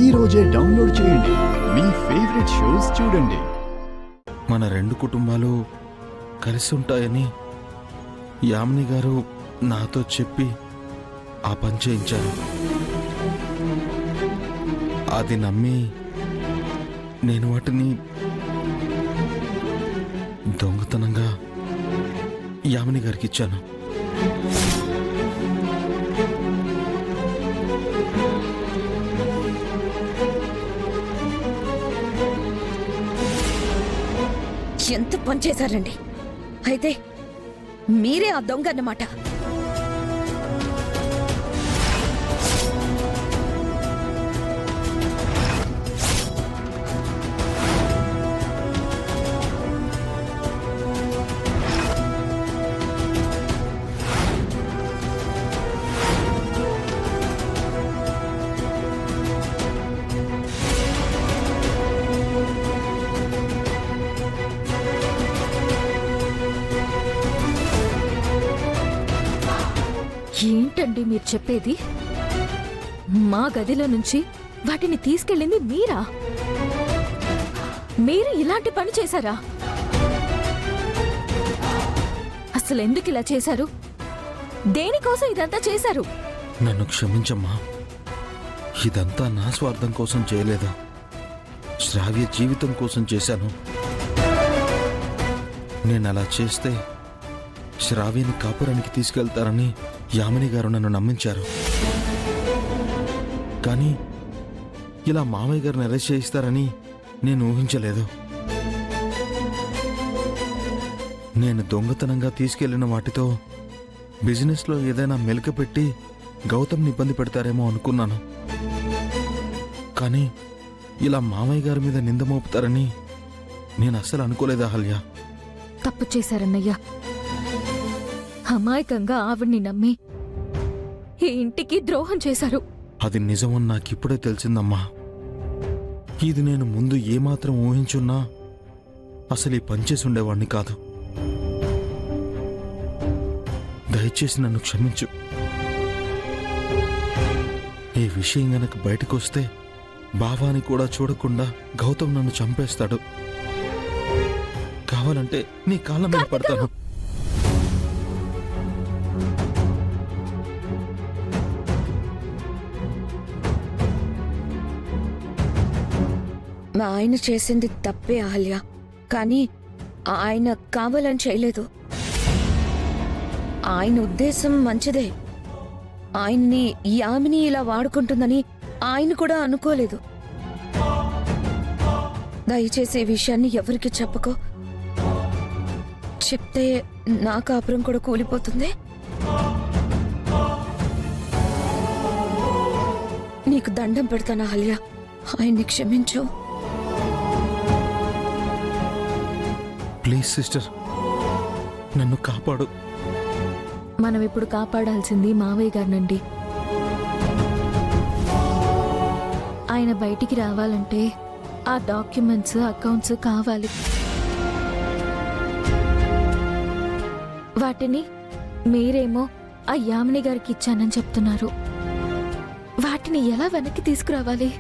ఈ రోజే డౌన్లోడ్ చేయండి. మీ ఫేవరెట్ షోస్ చూడండి. మన రెండు కుటుంబాలు కలిసి ఉంటాయని యామిని గారు నాతో చెప్పి ఆ పని చేయించారు. అది నమ్మి నేను వాటిని దొంగతనంగా యామిని గారికి ఇచ్చాను. ఎంత పని చేశారండి? అయితే మీరే ఆ దొంగ అన్నమాట. ఏంటండి మీరు చెప్పేది? మా గదిలో నుంచి వాటిని తీసుకెళ్ళింది మీరా? మీరు ఇలాంటి పని చేశారా? అసలు ఎందుకు ఇలా చేశారు? దేనికోసం ఇదంతా చేశారు? నన్ను క్షమించమ్మా. ఇదంతా నా స్వార్థం కోసం చేయలేదు, శ్రావ్య జీవితం కోసం చేశాను. నేను అలా చేస్తే శ్రావ్యని కాపురానికి తీసుకెళ్తారని యామిని గారు నన్ను నమ్మించారు. కానీ ఇలా మామయ్య గారిని అరెస్ట్ చేయిస్తారని నేను ఊహించలేదు. నేను దొంగతనంగా తీసుకెళ్లిన వాటితో బిజినెస్లో ఏదైనా మెలిక పెట్టి గౌతమ్ని ఇబ్బంది పెడతారేమో అనుకున్నాను. కానీ ఇలా మామయ్య గారి మీద నింద మోపుతారని నేను అస్సలు అనుకోలేదు అహల్య. తప్పు చేశారన్నయ్యా. అమాయకంగా ఆవిడ్ని నమ్మి ఈ ఇంటికి ద్రోహం చేశారు. అది నిజమని నాకిప్పుడే తెలిసిందమ్మా. ఇది నేను ముందు ఏమాత్రం ఊహించున్నా అసలు ఈ పనిచేసి ఉండేవాణ్ణి కాదు. దయచేసి నన్ను క్షమించు. ఈ విషయం గనక బయటకొస్తే బావాని కూడా చూడకుండా గౌతమ్ నన్ను చంపేస్తాడు. కావాలంటే నీ కాళ్ళ మీద పడతాను. మా ఆయన చేసింది తప్పే అహల్య, కానీ ఆయన కావాలని చేయలేదు. ఆయన ఉద్దేశం మంచిదే. ఆయన్ని యామిని ఇలా వాడుకుంటుందని ఆయన కూడా అనుకోలేదు. దయచేసి ఈ విషయాన్ని ఎవరికి చెప్పకో. చెప్తే నా కాపురం కూడా కూలిపోతుంది. నీకు దండం పెడతాను అహల్య, ఆయన్ని క్షమించు. ప్లీజ్ సిస్టర్, నన్ను కాపాడు. మనం ఇప్పుడు కాపాడాల్సింది మావయ్య గారినండి. ఆయన బయటికి రావాలంటే ఆ డాక్యుమెంట్స్, అకౌంట్స్ కావాలి. వాటిని మీరేమో ఆ యామిని గారికి ఇచ్చానని చెప్తున్నారు. వాటిని ఎలా వెనక్కి తీసుకురావాలి?